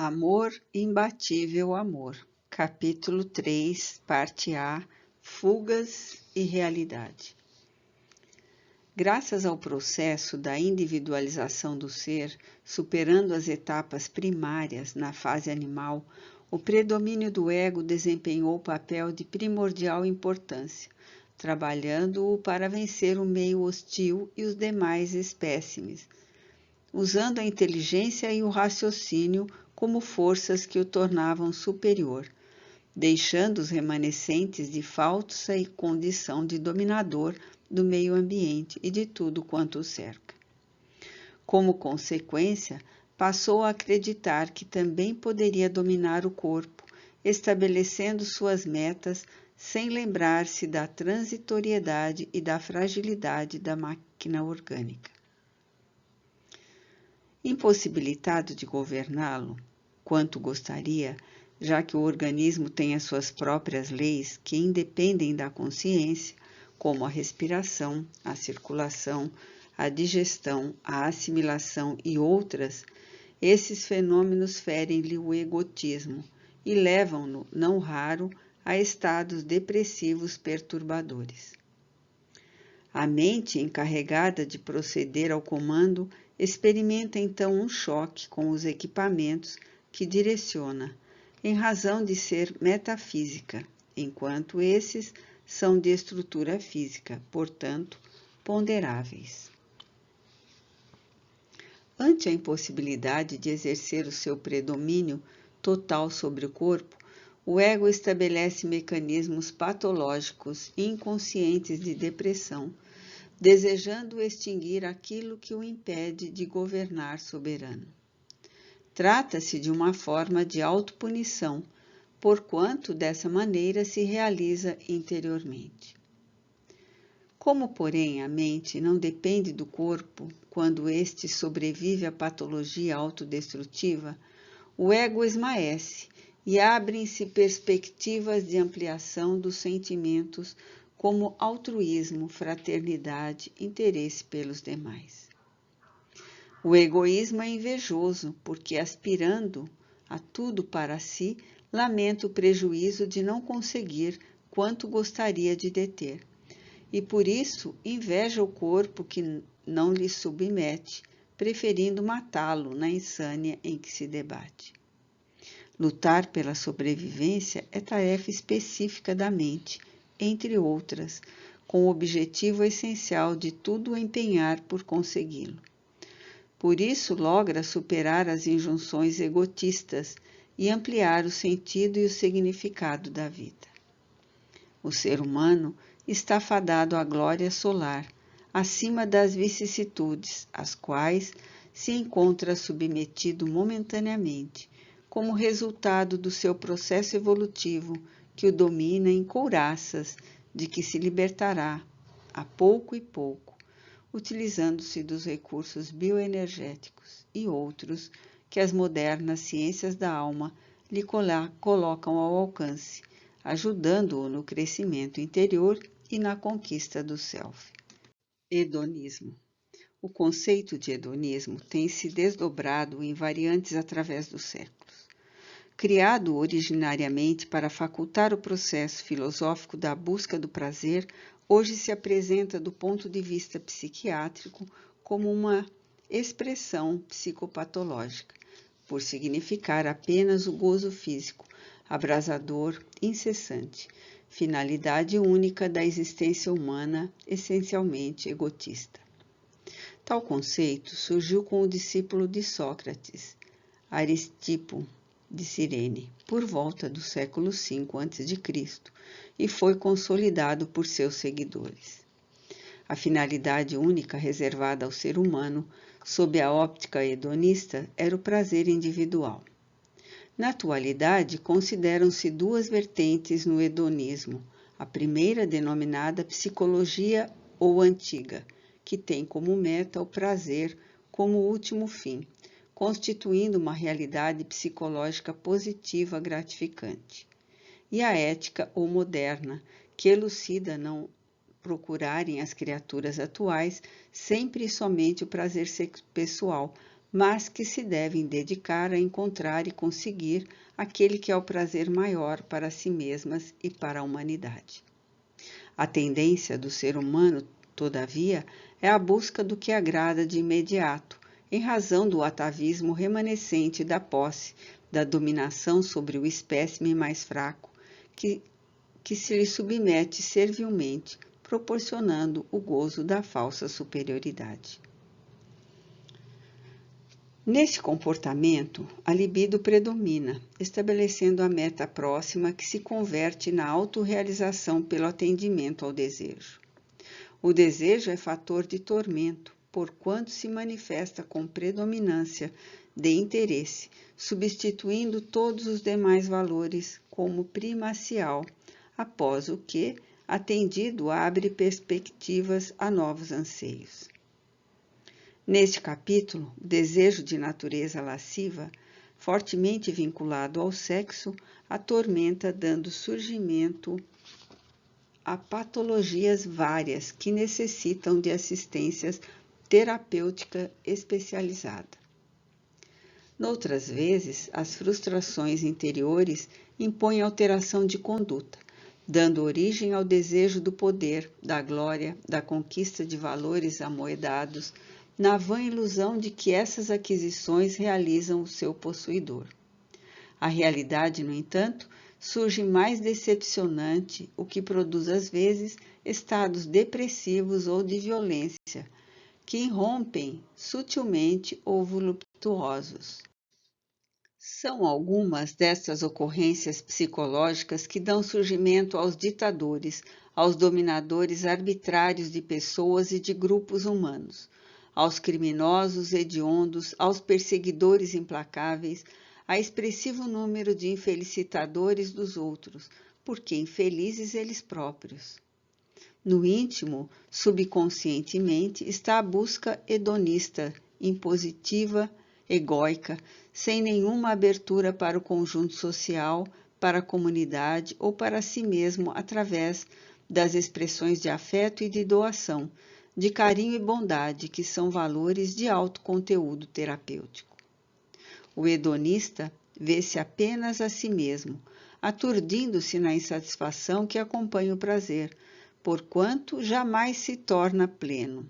Amor, imbatível amor. Capítulo 3, parte A, Fugas e realidade. Graças ao processo da individualização do ser, superando as etapas primárias na fase animal, o predomínio do ego desempenhou o papel de primordial importância, trabalhando-o para vencer o meio hostil e os demais espécimes, usando a inteligência e o raciocínio como forças que o tornavam superior, deixando os remanescentes de falsa condição de dominador do meio ambiente e de tudo quanto o cerca. Como consequência, passou a acreditar que também poderia dominar o corpo, estabelecendo suas metas sem lembrar-se da transitoriedade e da fragilidade da máquina orgânica. Impossibilitado de governá-lo, quanto gostaria, já que o organismo tem as suas próprias leis que independem da consciência, como a respiração, a circulação, a digestão, a assimilação e outras, esses fenômenos ferem-lhe o egotismo e levam-no, não raro, a estados depressivos perturbadores. A mente encarregada de proceder ao comando experimenta então um choque com os equipamentos que direciona, em razão de ser metafísica, enquanto esses são de estrutura física, portanto, ponderáveis. Ante a impossibilidade de exercer o seu predomínio total sobre o corpo, o ego estabelece mecanismos patológicos inconscientes de depressão, desejando extinguir aquilo que o impede de governar soberano. Trata-se de uma forma de autopunição, porquanto dessa maneira se realiza interiormente. Como, porém, a mente não depende do corpo quando este sobrevive à patologia autodestrutiva, o ego esmaece e abrem-se perspectivas de ampliação dos sentimentos como altruísmo, fraternidade, interesse pelos demais. O egoísmo é invejoso, porque aspirando a tudo para si, lamenta o prejuízo de não conseguir quanto gostaria de deter, e por isso inveja o corpo que não lhe submete, preferindo matá-lo na insânia em que se debate. Lutar pela sobrevivência é tarefa específica da mente, entre outras, com o objetivo essencial de tudo empenhar por consegui-lo. Por isso logra superar as injunções egotistas e ampliar o sentido e o significado da vida. O ser humano está fadado à glória solar, acima das vicissitudes, às quais se encontra submetido momentaneamente, como resultado do seu processo evolutivo que o domina em couraças, de que se libertará, a pouco e pouco, utilizando-se dos recursos bioenergéticos e outros que as modernas ciências da alma lhe colocam ao alcance, ajudando-o no crescimento interior e na conquista do self. Hedonismo. O conceito de hedonismo tem se desdobrado em variantes através dos séculos. Criado originariamente para facultar o processo filosófico da busca do prazer, hoje se apresenta do ponto de vista psiquiátrico como uma expressão psicopatológica, por significar apenas o gozo físico, abrasador, incessante, finalidade única da existência humana, essencialmente egotista. Tal conceito surgiu com o discípulo de Sócrates, Aristipo de Cirene, por volta do século V a.C., e foi consolidado por seus seguidores. A finalidade única reservada ao ser humano, sob a óptica hedonista, era o prazer individual. Na atualidade, consideram-se duas vertentes no hedonismo, a primeira denominada psicologia ou antiga, que tem como meta o prazer como último fim, constituindo uma realidade psicológica positiva gratificante. E a ética ou moderna, que elucida não procurarem as criaturas atuais sempre e somente o prazer pessoal, mas que se devem dedicar a encontrar e conseguir aquele que é o prazer maior para si mesmas e para a humanidade. A tendência do ser humano, todavia, é a busca do que agrada de imediato, em razão do atavismo remanescente da posse, da dominação sobre o espécime mais fraco, que se lhe submete servilmente, proporcionando o gozo da falsa superioridade. Neste comportamento, a libido predomina, estabelecendo a meta próxima que se converte na autorrealização pelo atendimento ao desejo. O desejo é fator de tormento, porquanto se manifesta com predominância de interesse, substituindo todos os demais valores como primacial, após o que, atendido, abre perspectivas a novos anseios. Neste capítulo, o desejo de natureza lasciva, fortemente vinculado ao sexo, atormenta, dando surgimento a patologias várias que necessitam de assistência terapêutica especializada. Noutras vezes, as frustrações interiores impõem alteração de conduta, dando origem ao desejo do poder, da glória, da conquista de valores amoedados, na vã ilusão de que essas aquisições realizam o seu possuidor. A realidade, no entanto, surge mais decepcionante, o que produz às vezes estados depressivos ou de violência, que irrompem sutilmente ou voluptuosos. São algumas destas ocorrências psicológicas que dão surgimento aos ditadores, aos dominadores arbitrários de pessoas e de grupos humanos, aos criminosos hediondos, aos perseguidores implacáveis, a expressivo número de infelicitadores dos outros, porque infelizes eles próprios. No íntimo, subconscientemente, está a busca hedonista, impositiva, egóica, sem nenhuma abertura para o conjunto social, para a comunidade ou para si mesmo através das expressões de afeto e de doação, de carinho e bondade, que são valores de alto conteúdo terapêutico. O hedonista vê-se apenas a si mesmo, aturdindo-se na insatisfação que acompanha o prazer, porquanto jamais se torna pleno.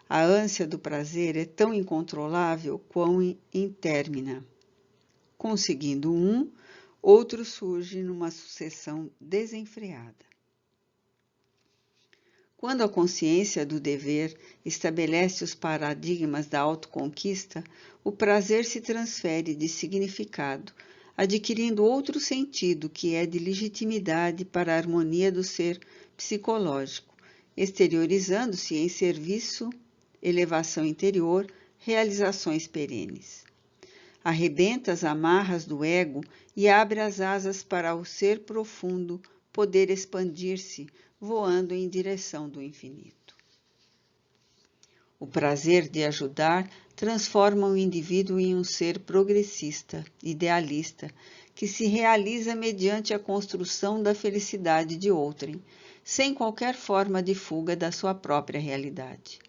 A ânsia do prazer é tão incontrolável quão intérmina. Conseguindo um, outro surge numa sucessão desenfreada. Quando a consciência do dever estabelece os paradigmas da autoconquista, o prazer se transfere de significado, adquirindo outro sentido que é de legitimidade para a harmonia do ser psicológico, exteriorizando-se em serviço, elevação interior, realizações perenes. Arrebenta as amarras do ego e abre as asas para o ser profundo poder expandir-se, voando em direção do infinito. O prazer de ajudar transforma o indivíduo em um ser progressista, idealista, que se realiza mediante a construção da felicidade de outrem, sem qualquer forma de fuga da sua própria realidade.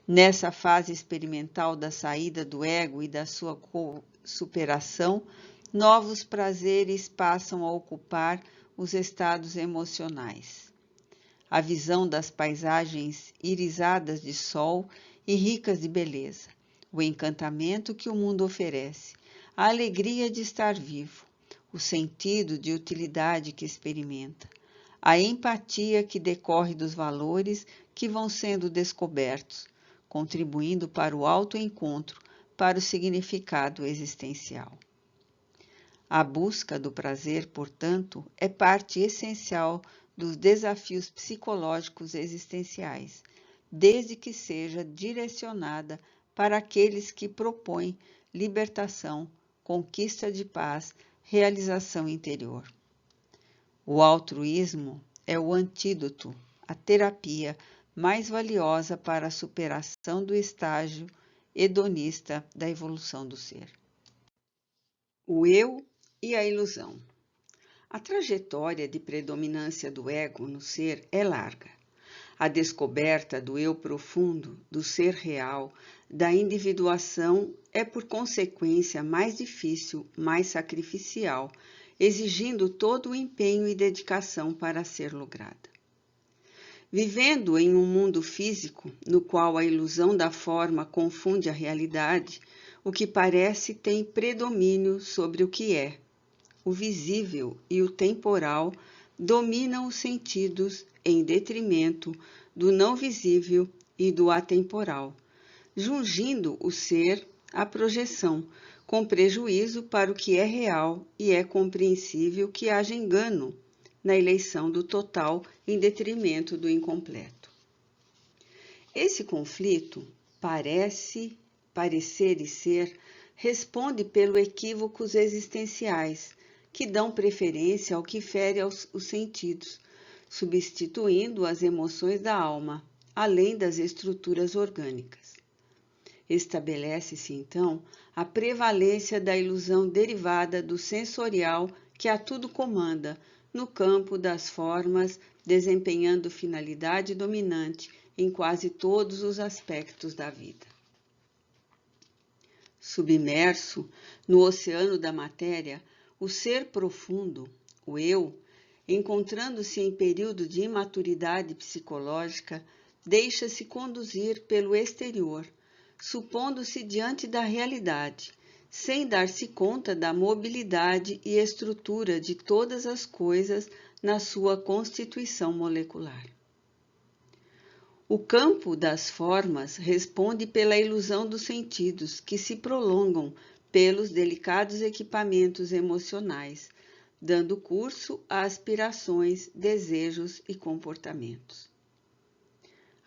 Nessa fase experimental da saída do ego e da sua superação, novos prazeres passam a ocupar os estados emocionais. A visão das paisagens irisadas de sol e ricas de beleza, o encantamento que o mundo oferece, a alegria de estar vivo, o sentido de utilidade que experimenta, a empatia que decorre dos valores que vão sendo descobertos, contribuindo para o autoencontro, para o significado existencial. A busca do prazer, portanto, é parte essencial dos desafios psicológicos existenciais, desde que seja direcionada para aqueles que propõem libertação, conquista de paz, realização interior. O altruísmo é o antídoto, a terapia mais valiosa para a superação do estágio hedonista da evolução do ser. O eu e a ilusão. A trajetória de predominância do ego no ser é larga. A descoberta do eu profundo, do ser real, da individuação é, por consequência, mais difícil, mais sacrificial, exigindo todo o empenho e dedicação para ser lograda. Vivendo em um mundo físico, no qual a ilusão da forma confunde a realidade, o que parece tem predomínio sobre o que é. O visível e o temporal dominam os sentidos em detrimento do não visível e do atemporal, jungindo o ser à projeção, com prejuízo para o que é real, e é compreensível que haja engano na eleição do total em detrimento do incompleto. Esse conflito, parecer e ser, responde pelo equívocos existenciais, que dão preferência ao que fere os sentidos, substituindo as emoções da alma, além das estruturas orgânicas. Estabelece-se, então, a prevalência da ilusão derivada do sensorial que a tudo comanda, no campo das formas, desempenhando finalidade dominante em quase todos os aspectos da vida. Submerso no oceano da matéria, o ser profundo, o eu, encontrando-se em período de imaturidade psicológica, deixa-se conduzir pelo exterior, supondo-se diante da realidade, sem dar-se conta da mobilidade e estrutura de todas as coisas na sua constituição molecular. O campo das formas responde pela ilusão dos sentidos, que se prolongam pelos delicados equipamentos emocionais, dando curso a aspirações, desejos e comportamentos.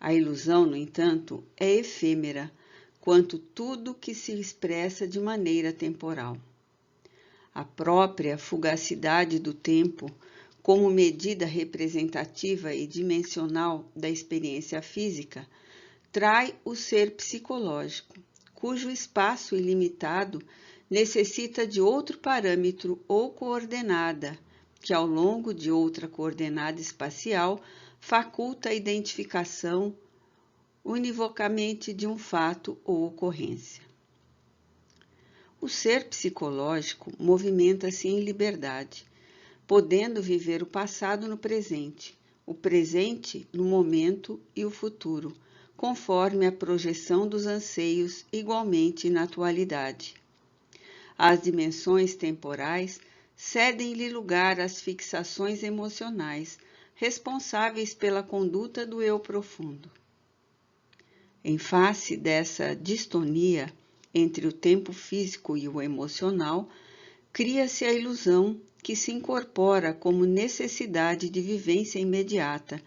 A ilusão, no entanto, é efêmera, quanto tudo que se expressa de maneira temporal. A própria fugacidade do tempo, como medida representativa e dimensional da experiência física, trai o ser psicológico, cujo espaço ilimitado necessita de outro parâmetro ou coordenada, que ao longo de outra coordenada espacial faculta a identificação univocamente de um fato ou ocorrência. O ser psicológico movimenta-se em liberdade, podendo viver o passado no presente, o presente no momento e o futuro, conforme a projeção dos anseios igualmente na atualidade. As dimensões temporais cedem-lhe lugar às fixações emocionais, responsáveis pela conduta do eu profundo. Em face dessa distonia entre o tempo físico e o emocional, cria-se a ilusão que se incorpora como necessidade de vivência imediata,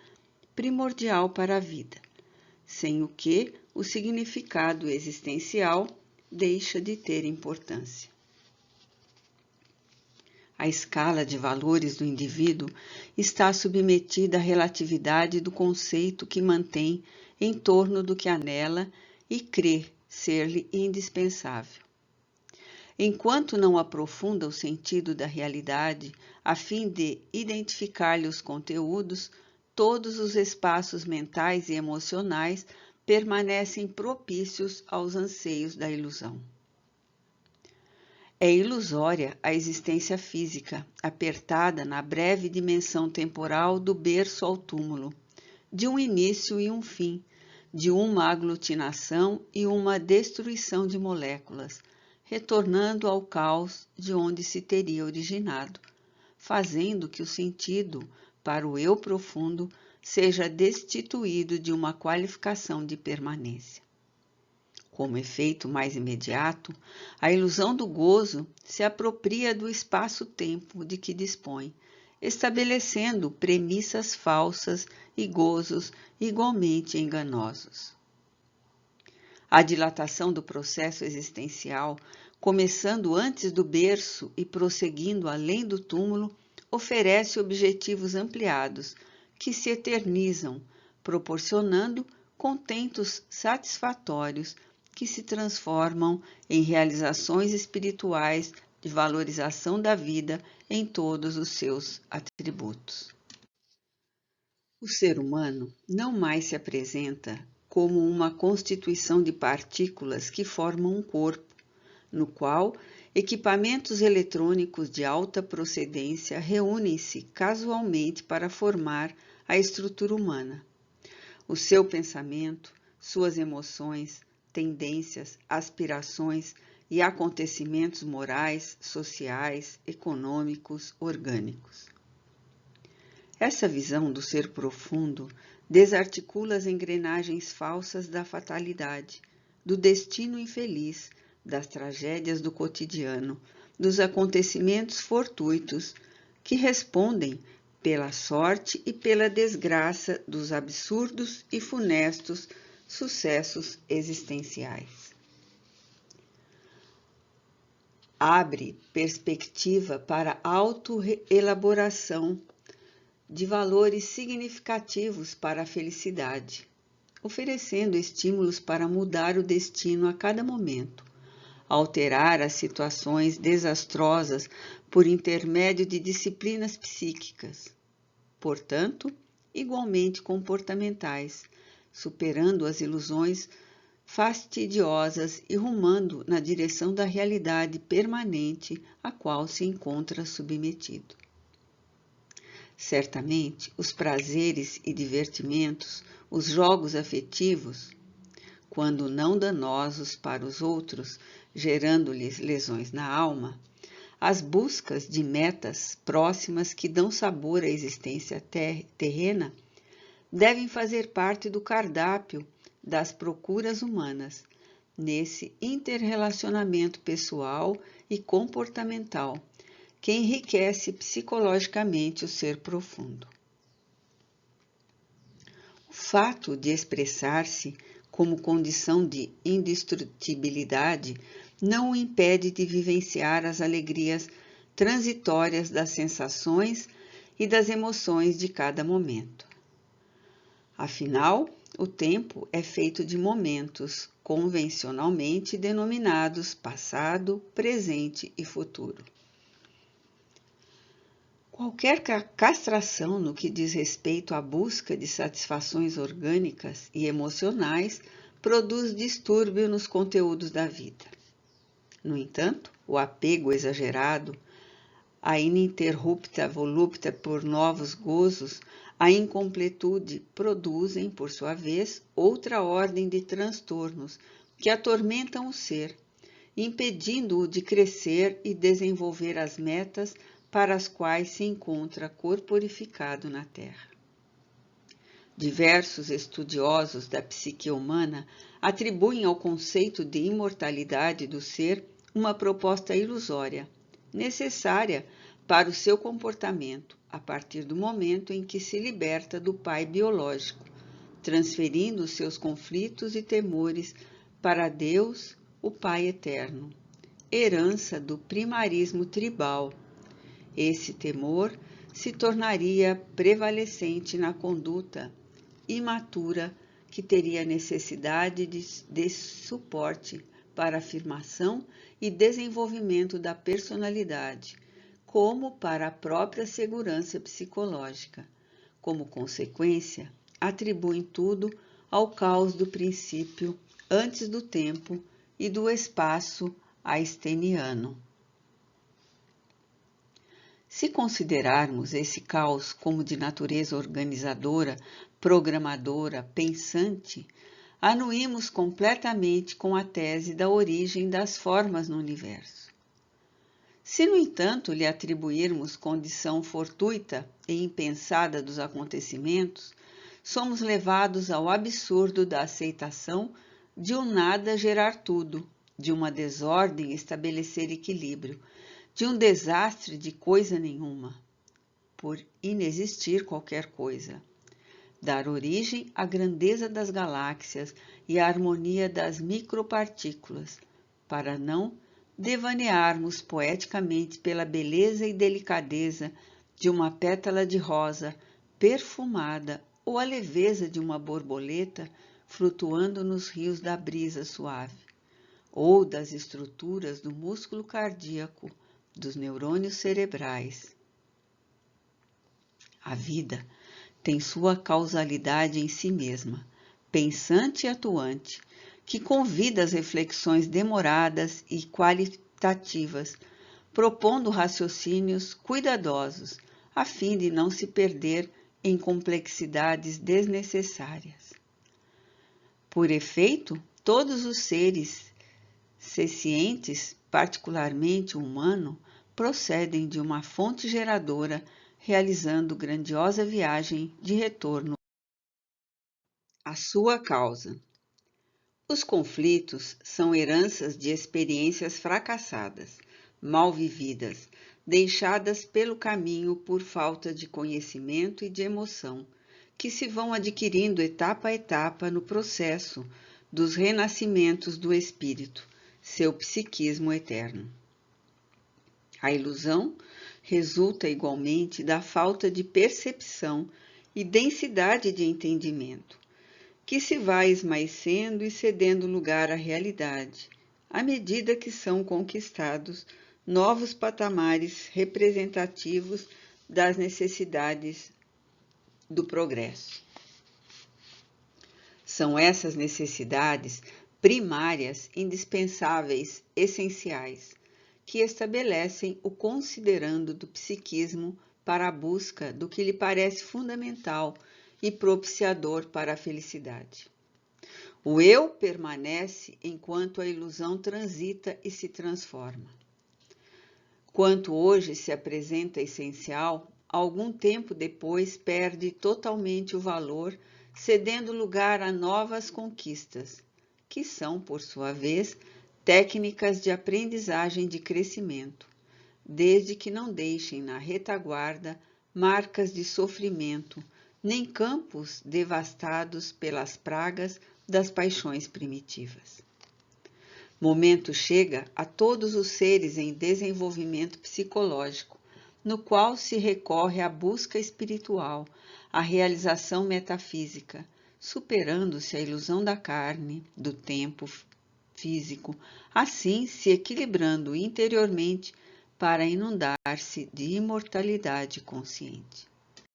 primordial para a vida, sem o que o significado existencial deixa de ter importância. A escala de valores do indivíduo está submetida à relatividade do conceito que mantém em torno do que anela e crê ser-lhe indispensável. Enquanto não aprofunda o sentido da realidade, a fim de identificar-lhe os conteúdos, todos os espaços mentais e emocionais permanecem propícios aos anseios da ilusão. É ilusória a existência física, apertada na breve dimensão temporal do berço ao túmulo, de um início e um fim, de uma aglutinação e uma destruição de moléculas, retornando ao caos de onde se teria originado, fazendo que o sentido, para o eu profundo, seja destituído de uma qualificação de permanência. Como efeito mais imediato, a ilusão do gozo se apropria do espaço-tempo de que dispõe, estabelecendo premissas falsas e gozos igualmente enganosos. A dilatação do processo existencial, começando antes do berço e prosseguindo além do túmulo, oferece objetivos ampliados, que se eternizam, proporcionando contentos satisfatórios que se transformam em realizações espirituais de valorização da vida em todos os seus atributos. O ser humano não mais se apresenta como uma constituição de partículas que formam um corpo, no qual equipamentos eletrônicos de alta procedência reúnem-se casualmente para formar a estrutura humana. O seu pensamento, suas emoções, tendências, aspirações e acontecimentos morais, sociais, econômicos, orgânicos. Essa visão do ser profundo desarticula as engrenagens falsas da fatalidade, do destino infeliz, das tragédias do cotidiano, dos acontecimentos fortuitos que respondem pela sorte e pela desgraça dos absurdos e funestos sucessos existenciais. Abre perspectiva para a autoelaboração de valores significativos para a felicidade, oferecendo estímulos para mudar o destino a cada momento, alterar as situações desastrosas por intermédio de disciplinas psíquicas, portanto, igualmente comportamentais, superando as ilusões fastidiosas e rumando na direção da realidade permanente a qual se encontra submetido. Certamente, os prazeres e divertimentos, os jogos afetivos, quando não danosos para os outros, gerando-lhes lesões na alma, as buscas de metas próximas que dão sabor à existência terrena, devem fazer parte do cardápio das procuras humanas, nesse interrelacionamento pessoal e comportamental, que enriquece psicologicamente o ser profundo. O fato de expressar-se como condição de indestrutibilidade não o impede de vivenciar as alegrias transitórias das sensações e das emoções de cada momento. Afinal, o tempo é feito de momentos, convencionalmente denominados passado, presente e futuro. Qualquer castração no que diz respeito à busca de satisfações orgânicas e emocionais produz distúrbio nos conteúdos da vida. No entanto, o apego exagerado, a ininterrupta volúpia por novos gozos, a incompletude produzem, por sua vez, outra ordem de transtornos que atormentam o ser, impedindo-o de crescer e desenvolver as metas para as quais se encontra corporificado na Terra. Diversos estudiosos da psique humana atribuem ao conceito de imortalidade do ser uma proposta ilusória, necessária para o seu comportamento, a partir do momento em que se liberta do pai biológico, transferindo seus conflitos e temores para Deus, o Pai Eterno, herança do primarismo tribal. Esse temor se tornaria prevalecente na conduta imatura que teria necessidade de suporte para a afirmação e desenvolvimento da personalidade, como para a própria segurança psicológica. Como consequência, atribuem tudo ao caos do princípio antes do tempo e do espaço einsteiniano. Se considerarmos esse caos como de natureza organizadora, programadora, pensante, anuímos completamente com a tese da origem das formas no universo. Se, no entanto, lhe atribuirmos condição fortuita e impensada dos acontecimentos, somos levados ao absurdo da aceitação de um nada gerar tudo, de uma desordem estabelecer equilíbrio, de um desastre de coisa nenhuma, por inexistir qualquer coisa, dar origem à grandeza das galáxias e à harmonia das micropartículas, para não devanearmos poeticamente pela beleza e delicadeza de uma pétala de rosa perfumada ou a leveza de uma borboleta flutuando nos rios da brisa suave, ou das estruturas do músculo cardíaco, dos neurônios cerebrais. A vida tem sua causalidade em si mesma, pensante e atuante, que convida às reflexões demoradas e qualitativas, propondo raciocínios cuidadosos, a fim de não se perder em complexidades desnecessárias. Por efeito, todos os seres sencientes, particularmente o humano, procedem de uma fonte geradora, realizando grandiosa viagem de retorno à sua causa. Os conflitos são heranças de experiências fracassadas, mal vividas, deixadas pelo caminho por falta de conhecimento e de emoção, que se vão adquirindo etapa a etapa no processo dos renascimentos do espírito, seu psiquismo eterno. A ilusão resulta igualmente da falta de percepção e densidade de entendimento, que se vai esmaecendo e cedendo lugar à realidade, à medida que são conquistados novos patamares representativos das necessidades do progresso. São essas necessidades primárias, indispensáveis, essenciais, que estabelecem o considerando do psiquismo para a busca do que lhe parece fundamental e propiciador para a felicidade. O eu permanece enquanto a ilusão transita e se transforma. Quanto hoje se apresenta essencial, algum tempo depois perde totalmente o valor, cedendo lugar a novas conquistas, que são, por sua vez, técnicas de aprendizagem de crescimento, desde que não deixem na retaguarda marcas de sofrimento, nem campos devastados pelas pragas das paixões primitivas. Momento chega a todos os seres em desenvolvimento psicológico, no qual se recorre à busca espiritual, à realização metafísica, superando-se a ilusão da carne, do tempo físico, assim se equilibrando interiormente para inundar-se de imortalidade consciente.